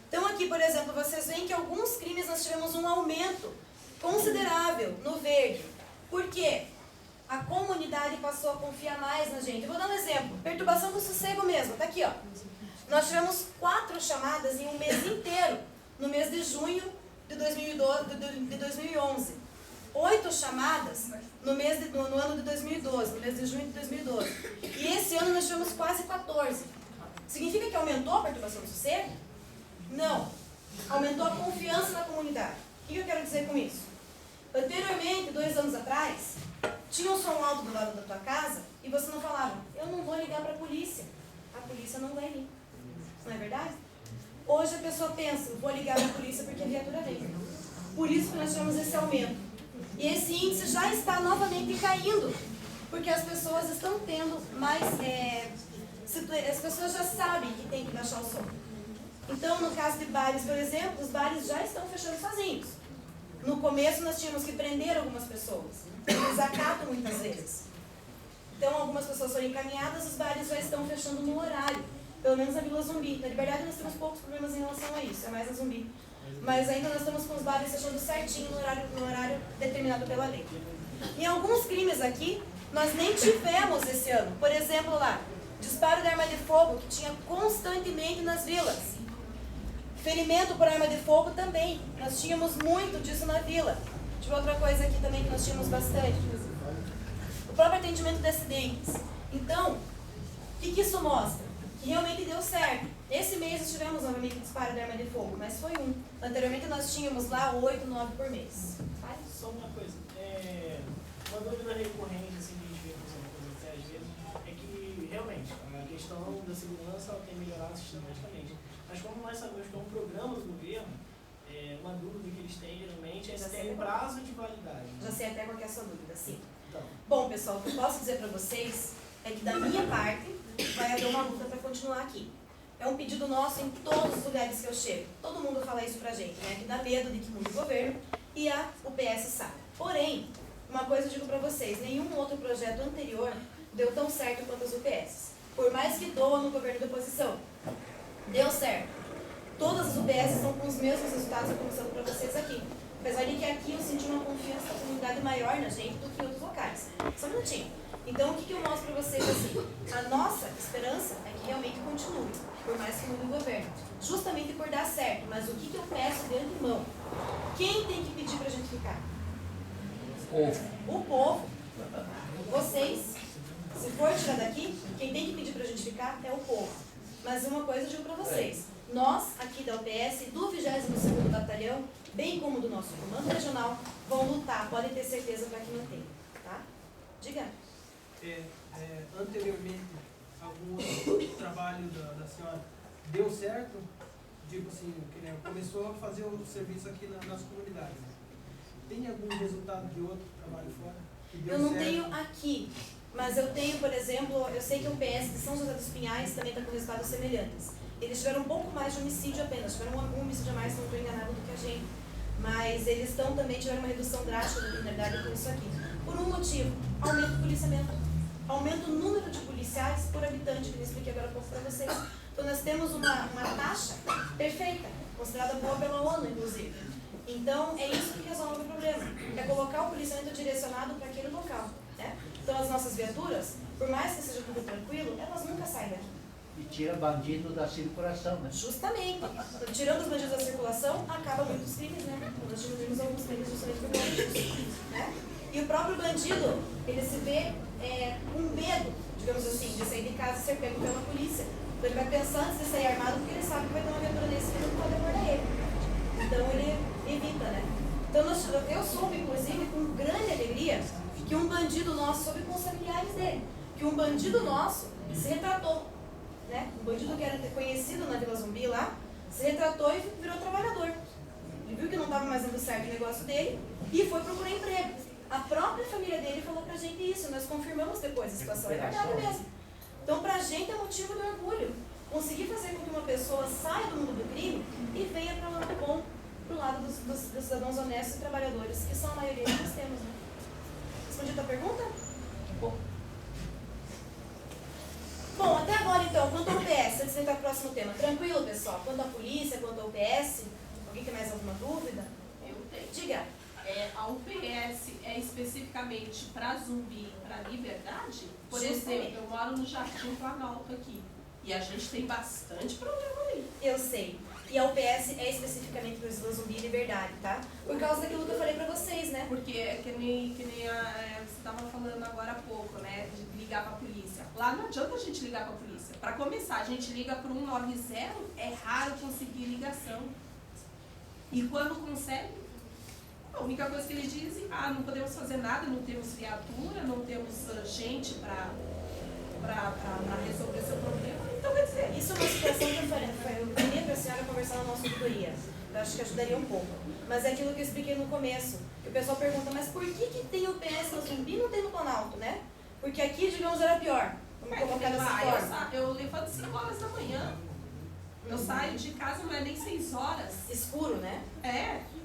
Então aqui, por exemplo, vocês veem que alguns crimes nós tivemos um aumento considerável no verde. Por quê? A comunidade passou a confiar mais na gente. Eu vou dar um exemplo. Perturbação do sossego mesmo. Tá aqui, ó. Nós tivemos 4 chamadas em um mês inteiro, no mês de junho de 2011. 8 chamadas no ano de 2012, no mês de junho de 2012. E esse ano nós tivemos quase 14. Significa que aumentou a perturbação do sossego? Não. Aumentou a confiança na comunidade. O que eu quero dizer com isso? Anteriormente, 2 anos atrás, tinha um som alto do lado da tua casa e você não falava, eu não vou ligar para a polícia não vai vir. Não é verdade? Hoje a pessoa pensa, vou ligar para a polícia porque a viatura vem. Por isso que nós tivemos esse aumento. E esse índice já está novamente caindo, porque as pessoas estão tendo mais... as pessoas já sabem que tem que baixar o som. Então, no caso de bares, por exemplo, os bares já estão fechando sozinhos. No começo nós tínhamos que prender algumas pessoas. Eles acatam muitas vezes. Então algumas pessoas foram encaminhadas, os bares já estão fechando no horário. Pelo menos na Vila Zumbi. Na Liberdade nós temos poucos problemas em relação a isso, é mais a Zumbi. Mas ainda nós estamos com os bares fechando certinho no horário determinado pela lei. Em alguns crimes aqui, nós nem tivemos esse ano. Por exemplo lá, disparo de arma de fogo, que tinha constantemente nas vilas. Ferimento por arma de fogo também. Nós tínhamos muito disso na vila. Tive outra coisa aqui também que nós tínhamos bastante. O próprio atendimento de acidentes. Então, o que isso mostra? Que realmente deu certo. Esse mês nós tivemos novamente disparo de arma de fogo, mas foi um. Anteriormente nós tínhamos lá 8, 9 por mês. Vai? Só uma coisa. Uma dúvida recorrente, assim, que a gente vê até às vezes, é que realmente a questão da segurança ela tem melhorado sistematicamente. Mas como nós sabemos que é um programa do governo, uma dúvida que eles têm geralmente é se tem um prazo de validade. Já sei até qual que é a sua dúvida, sim. Então. Bom, pessoal, o que eu posso dizer para vocês é que da minha parte vai haver uma luta para continuar aqui. É um pedido nosso em todos os lugares que eu chego. Todo mundo fala isso pra gente, né? Que dá medo de que mude o governo e a UPS sabe. Porém, uma coisa eu digo para vocês, nenhum outro projeto anterior deu tão certo quanto as UPS. Por mais que doa no governo da oposição, deu certo. Todas as UPS estão com os mesmos resultados que eu estou mostrando para vocês aqui. Apesar de que aqui eu senti uma confiança da comunidade maior na gente do que em outros locais. Só um minutinho. Então, o que eu mostro para vocês assim? A nossa esperança é que realmente continue, por mais que mude o governo. Justamente por dar certo. Mas o que eu peço de antemão? Quem tem que pedir para a gente ficar? O povo. Vocês. Se for tirar daqui, quem tem que pedir para a gente ficar é o povo. Mas uma coisa eu digo para vocês. Nós, aqui da UPS, do 22º Batalhão, bem como do nosso comando regional, vão lutar, podem ter certeza para que mantenha. Tá? Diga. Anteriormente, algum outro trabalho da senhora deu certo? Tipo assim, começou a fazer o serviço aqui nas comunidades. Tem algum resultado de outro trabalho fora? Que deu Eu não certo? tenho aqui, mas eu tenho, por exemplo, eu sei que o PS de São José dos Pinhais também está com resultados semelhantes. Eles tiveram um pouco mais de homicídio apenas, tiveram um homicídio a mais, se não estou enganado, do que a gente. Mas eles tiveram uma redução drástica da criminalidade com isso aqui. Por um motivo, aumento do policiamento. Aumenta o número de policiais por habitante, que eu expliquei agora há pouco para vocês. Então nós temos uma taxa perfeita, considerada boa pela ONU, inclusive. Então é isso que resolve o problema, é colocar o policiamento direcionado para aquele local. Né? Então as nossas viaturas, por mais que seja tudo tranquilo, elas nunca saem daqui. E tira bandido da circulação, né? Justamente. Tirando os bandidos da circulação, acaba muitos crimes, né? Nós diminuímos alguns crimes justamente por conta disso. Né? E o próprio bandido, ele se vê com medo, digamos assim, de sair de casa e ser pego pela polícia. Então ele vai pensar antes de sair armado, porque ele sabe que vai ter uma viatura nesse que não pode abordar ele. Então ele evita, né? Então eu soube, inclusive, com grande alegria, que um bandido nosso, soube com os familiares dele, que um bandido nosso se retratou. Né? Um bandido que era conhecido na Vila Zumbi lá, se retratou e virou trabalhador. Ele viu que não estava mais dando certo o negócio dele e foi procurar emprego. A própria família dele falou pra gente isso, nós confirmamos depois a situação, é verdade mesmo. Então pra gente é motivo de orgulho conseguir fazer com que uma pessoa saia do mundo do crime e venha para o lado bom, para o lado dos cidadãos honestos e trabalhadores, que são a maioria que nós temos. Né? Respondi a tua pergunta? Bom, até agora então, quanto ao UPS, antes de entrar no próximo tema, tranquilo pessoal? Quanto à polícia, quanto ao UPS, alguém tem mais alguma dúvida? Eu tenho. Diga. a UPS é especificamente para Zumbi e para Liberdade? Por Justamente. exemplo, eu moro no Jardim Planalto aqui. E a gente tem bastante problema ali. Eu sei. E a UPS é especificamente para Vila Zumbi e Liberdade, tá? Por causa daquilo que eu falei pra vocês, né? Porque que nem você estava falando agora há pouco, né? De ligar para a polícia. Lá não adianta a gente ligar para a polícia. Para começar, a gente liga para 190, é raro conseguir ligação. E quando consegue, a única coisa que eles dizem, não podemos fazer nada, não temos viatura, não temos gente para resolver seu problema. Então, quer dizer, Isso é uma situação que eu queria para a senhora conversar na nossa tutoria. Eu acho que ajudaria um pouco. Mas é aquilo que eu expliquei no começo. Que o pessoal pergunta, mas por que tem UPS no Zumbi e não tem no Planalto, né? Porque aqui, digamos, era pior. Vamos colocar dessa forma. eu levanto 5 horas da manhã. Eu saio de casa, não é nem 6 horas. Escuro, né?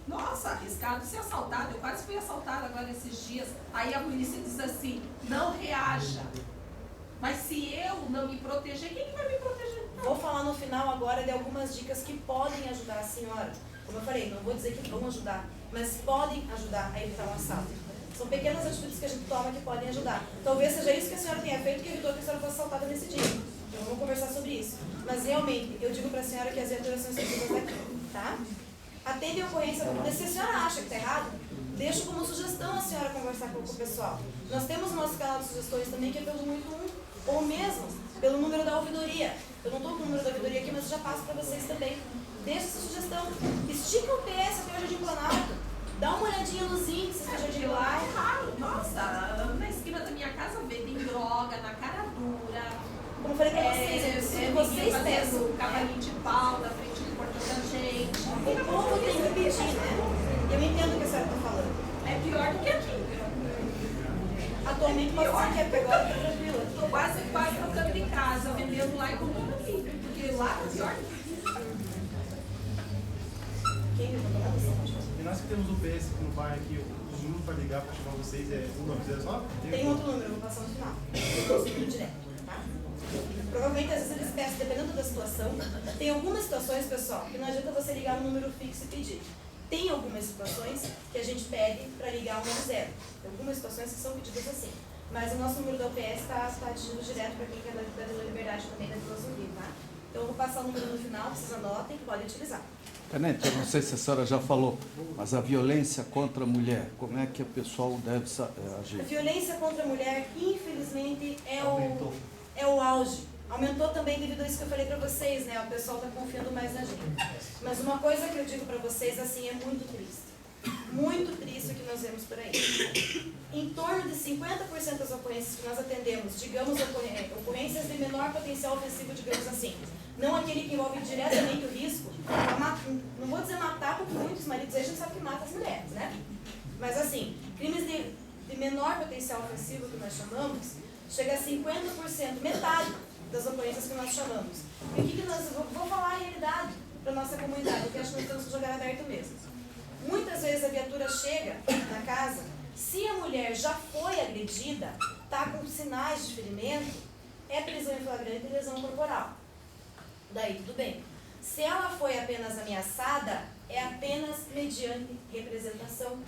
Nossa, arriscado ser assaltado. Eu quase fui assaltada agora esses dias. Aí a polícia diz assim, não reaja. Mas se eu não me proteger, quem que vai me proteger? Vou falar no final agora de algumas dicas que podem ajudar a senhora. Como eu falei, não vou dizer que vão ajudar, mas podem ajudar a evitar um assalto. São pequenas atitudes que a gente toma que podem ajudar. Talvez seja isso que a senhora tenha feito que evitou que a senhora fosse assaltada nesse dia. Então vamos conversar sobre isso. Mas realmente, eu digo para a senhora que as viaturas são exclusivas daqui, tá? Atende a ocorrência, se a senhora acha que está errado, deixo como sugestão a senhora conversar com o pessoal. Nós temos o nosso canal de sugestões também, que é pelo 181, ou mesmo pelo número da ouvidoria. Eu não estou com o número da ouvidoria aqui, mas eu já passo para vocês também. Deixa essa sugestão. Estica o PS até o Jardim Planalto. Dá uma olhadinha nos índices do Jardim Lá Planalto. é raro. Nossa, na esquina da minha casa vendem droga, na cara dura. Como eu falei para vocês, se vocês peçam, o cavalinho de pau na frente do portão da gente. o povo tem que pedir, né? Eu entendo o que a senhora está falando. É pior do que aqui. Atualmente pode ser que é pior, agora está tranquila. Estou quase trocando de casa, vendendo lá e comprando aqui. Porque lá é pior. Quem me mandou uma E nós que temos o PS no bairro aqui, o número para ligar para chamar vocês é 1909? Tem outro número, eu vou passar no final. Eu vou seguir direto, tá? Provavelmente, às vezes, eles peçam, dependendo da situação. Tem algumas situações, pessoal, que não adianta você ligar no número fixo e pedir. Tem algumas situações que a gente pede para ligar o 90. Tem algumas situações que são pedidas assim. Mas o nosso número da UPS está atingido direto para quem quer da Vila Liberdade também, da Vila Zumbi, tá? Então, eu vou passar o número no final, vocês anotem, podem utilizar. Tenente, eu não sei se a senhora já falou, mas a violência contra a mulher, como é que o pessoal deve agir? A violência contra a mulher, infelizmente, é o auge. Aumentou também devido a isso que eu falei para vocês, né? O pessoal está confiando mais na gente. Mas uma coisa que eu digo para vocês, assim, é muito triste. Muito triste o que nós vemos por aí. Em torno de 50% das ocorrências que nós atendemos, digamos, ocorrências de menor potencial ofensivo, digamos assim, não aquele que envolve diretamente o risco, não vou dizer matar, porque muitos maridos aí a gente sabe que mata as mulheres, né? Mas assim, crimes de menor potencial ofensivo que nós chamamos, chega a 50%, metade das ocorrências que nós chamamos. E o que nós, vou falar a realidade para a nossa comunidade, porque acho que nós temos que jogar aberto mesmo. Muitas vezes a viatura chega na casa, se a mulher já foi agredida, está com sinais de ferimento, é prisão em flagrante e lesão corporal. Daí tudo bem. Se ela foi apenas ameaçada, é apenas mediante representação.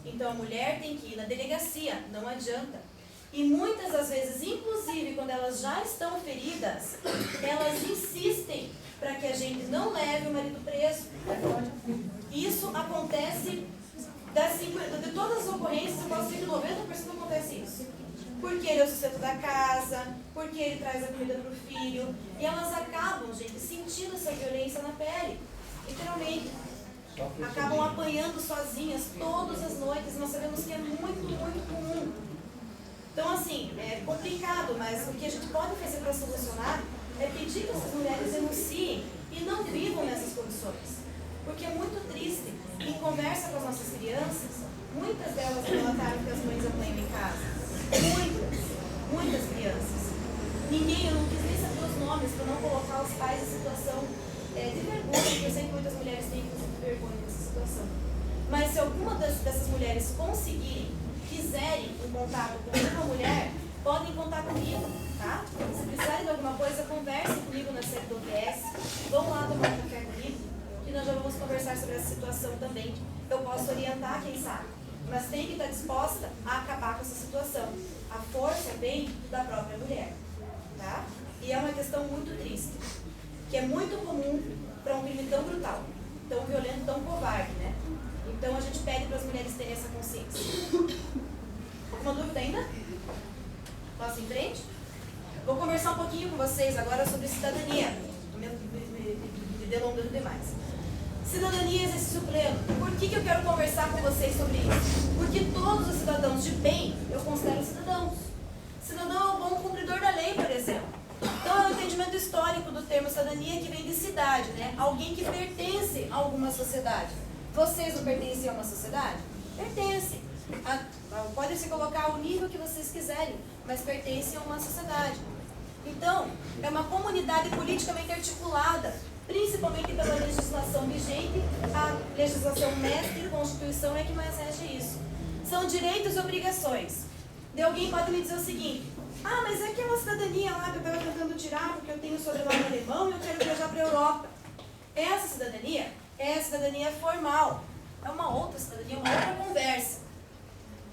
Então a mulher tem que ir na delegacia, não adianta. E muitas das vezes, inclusive quando elas já estão feridas, elas insistem para que a gente não leve o marido preso. Isso acontece, de todas as ocorrências, eu posso dizer que 90% acontece isso. Porque ele é o sustento da casa, porque ele traz a comida para o filho. E elas acabam, gente, sentindo essa violência na pele. Literalmente. Acabam apanhando sozinhas todas as noites. Nós sabemos que é muito, muito comum. Então, assim, é complicado, mas o que a gente pode fazer para solucionar é pedir que essas mulheres denunciem e não vivam nessas condições. Porque é muito triste. Em conversa com as nossas crianças, muitas delas relataram que as mães apanham em casa. Muitas crianças. Eu não quis nem saber os nomes para não colocar os pais em situação de vergonha, porque eu sei que muitas mulheres têm inclusive vergonha dessa situação. Mas se alguma dessas mulheres quiserem um contato com uma mulher, podem contar comigo, tá? Se precisarem de alguma coisa, conversem comigo na sede do UPS, vão lá tomar um café comigo, que nós já vamos conversar sobre essa situação também, eu posso orientar, quem sabe, mas tem que estar disposta a acabar com essa situação. A força vem da própria mulher, tá? E é uma questão muito triste, que é muito comum para um crime tão brutal, tão violento, tão covarde, né? Então a gente pede para as mulheres terem essa consciência. Alguma dúvida ainda? Posso ir em frente? Vou conversar um pouquinho com vocês agora sobre cidadania. Estou me delongando demais. Cidadania e exercício pleno. Por que eu quero conversar com vocês sobre isso? Porque todos os cidadãos de bem eu considero cidadãos. Cidadão é um bom cumpridor da lei, por exemplo. Então é um entendimento histórico do termo cidadania que vem de cidade, né? Alguém que pertence a alguma sociedade. Vocês não pertencem a uma sociedade? Pertencem. Podem se colocar ao nível que vocês quiserem, mas pertencem a uma sociedade. Então, é uma comunidade politicamente articulada, principalmente pela legislação vigente. A legislação mestre e Constituição é que mais rege isso. São direitos e obrigações. De alguém pode me dizer o seguinte: ah, mas é que é uma cidadania lá que eu estava tentando tirar porque eu tenho sobrenome alemão e eu quero viajar para a Europa. Essa cidadania é a cidadania formal. É uma outra cidadania, uma outra conversa.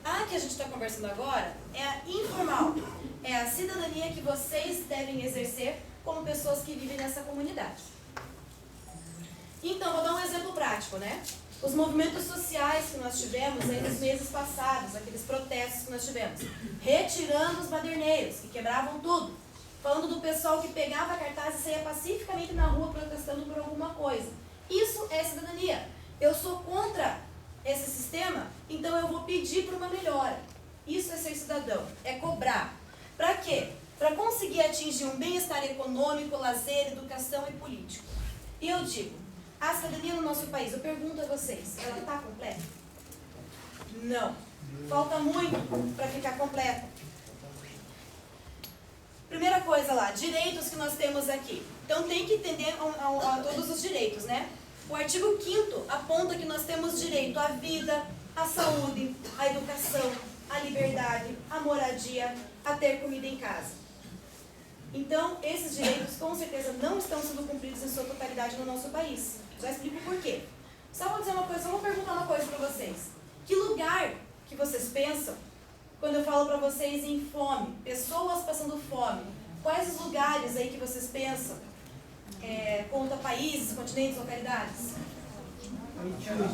A que a gente está conversando agora é a informal. É a cidadania que vocês devem exercer como pessoas que vivem nessa comunidade. Então, vou dar um exemplo prático, né? Os movimentos sociais que nós tivemos aí nos meses passados, aqueles protestos que nós tivemos, retirando os baderneiros, que quebravam tudo, falando do pessoal que pegava cartaz e saía pacificamente na rua protestando por alguma coisa. Isso é cidadania. Eu sou contra esse sistema, então eu vou pedir por uma melhora. Isso é ser cidadão, é cobrar. Para quê? Para conseguir atingir um bem-estar econômico, lazer, educação e político. E eu digo, a cidadania no nosso país, eu pergunto a vocês, ela está completa? Não. Falta muito para ficar completa. Primeira coisa lá, direitos que nós temos aqui. Então tem que entender todos os direitos, né? O artigo 5º aponta que nós temos direito à vida, à saúde, à educação, à liberdade, à moradia, a ter comida em casa. Então, esses direitos com certeza não estão sendo cumpridos em sua totalidade no nosso país. Já explico por quê. Só vou dizer uma coisa, só vou perguntar uma coisa para vocês. Que lugar que vocês pensam quando eu falo para vocês em fome, pessoas passando fome? Quais os lugares aí que vocês pensam? Conta países, continentes, localidades?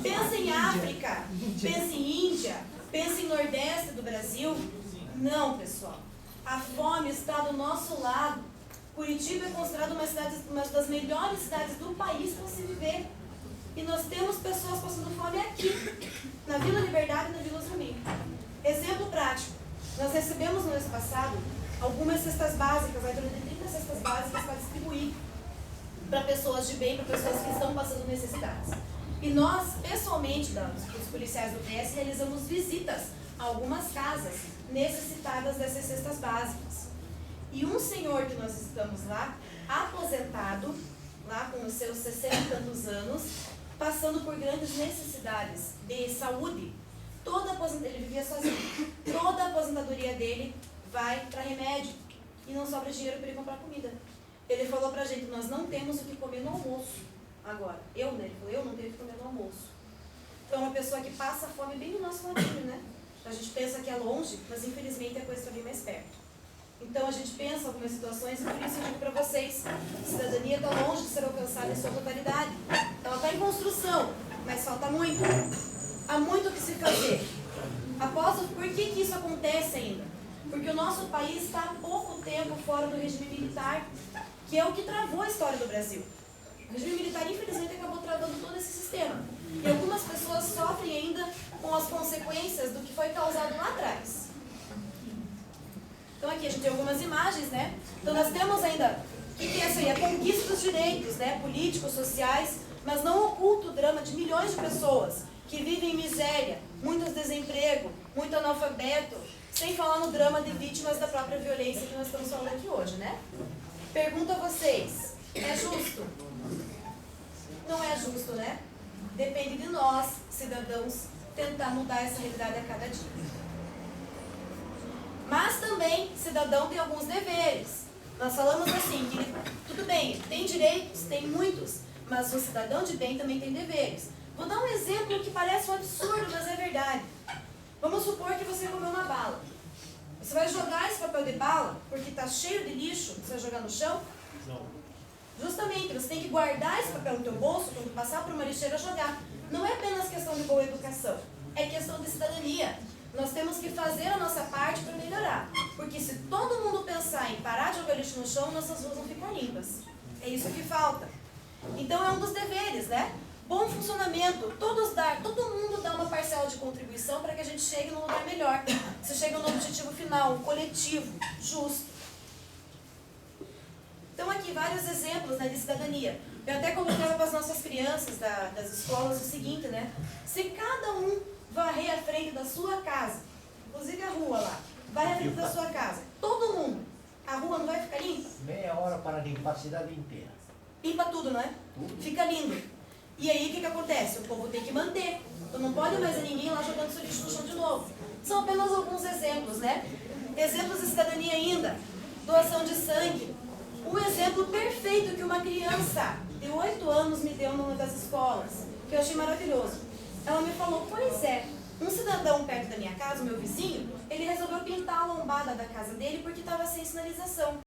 Pensa em África, pensa em Índia, pensa em Nordeste do Brasil? Não, pessoal. A fome está do nosso lado. Curitiba é considerada uma das melhores cidades do país para se viver. E nós temos pessoas passando fome aqui, na Vila Liberdade e na Vila Zumbi. Exemplo prático. Nós recebemos no mês passado algumas cestas básicas, vai torno de 30 cestas básicas para distribuir para pessoas de bem, para pessoas que estão passando necessidades. E nós, pessoalmente, os policiais do PS, realizamos visitas a algumas casas necessitadas dessas cestas básicas. E um senhor que nós estamos lá, aposentado, lá com os seus 60 e tantos anos, passando por grandes necessidades de saúde, ele vivia sozinho, toda a aposentadoria dele vai para remédio e não sobra dinheiro para ele comprar comida. Ele falou pra gente, nós não temos o que comer no almoço agora. Ele falou, eu não tenho o que comer no almoço. Então é uma pessoa que passa fome bem no nosso ladinho, né? A gente pensa que é longe, mas infelizmente a coisa está bem mais perto. Então a gente pensa em algumas situações, e por isso eu digo para vocês, a cidadania está longe de ser alcançada em sua totalidade. Ela está em construção, mas falta muito. Há muito o que se fazer. Por que isso acontece ainda? Porque o nosso país está há pouco tempo fora do regime militar, que é o que travou a história do Brasil. O regime militar, infelizmente, acabou travando todo esse sistema. E algumas pessoas sofrem ainda com as consequências do que foi causado lá atrás. Então aqui a gente tem algumas imagens, né? Então nós temos ainda, o que é isso aí? A conquista dos direitos, né? Políticos, sociais, mas não oculta o drama de milhões de pessoas que vivem em miséria, muito desemprego, muito analfabeto, sem falar no drama de vítimas da própria violência que nós estamos falando aqui hoje, né? Pergunto a vocês, é justo? Não é justo, né? Depende de nós, cidadãos, tentar mudar essa realidade a cada dia. Mas também, cidadão tem alguns deveres. Nós falamos assim, que tudo bem, tem direitos, tem muitos, mas o cidadão de bem também tem deveres. Vou dar um exemplo que parece um absurdo, mas é verdade. Vamos supor que você comeu uma bala. Você vai jogar esse papel de bala porque está cheio de lixo, você vai jogar no chão? Não. Justamente, você tem que guardar esse papel no teu bolso, quando passar por uma lixeira, jogar. Não é apenas questão de boa educação, é questão de cidadania. Nós temos que fazer a nossa parte para melhorar. Porque se todo mundo pensar em parar de jogar lixo no chão, nossas ruas vão ficar limpas. É isso que falta. Então é um dos deveres, né? Bom funcionamento, todo mundo dá uma parcela de contribuição para que a gente chegue num lugar melhor. Você chega no objetivo final, um coletivo, justo. Então aqui vários exemplos, né, de cidadania. Eu até colocava para as nossas crianças das escolas o seguinte, né? Se cada um varrer a frente da sua casa, inclusive a rua lá, varrer a frente da sua casa, todo mundo, a rua não vai ficar limpa? Meia hora para limpar a cidade inteira. Limpa tudo, não é? Fica lindo. E aí o que acontece? O povo tem que manter. Então não pode mais ninguém lá jogando seu lixo no chão de novo. São apenas alguns exemplos, né? Exemplos de cidadania ainda. Doação de sangue. Um exemplo perfeito que uma criança de 8 anos me deu numa das escolas, que eu achei maravilhoso. Ela me falou, pois é, um cidadão perto da minha casa, o meu vizinho, ele resolveu pintar a lombada da casa dele porque estava sem sinalização.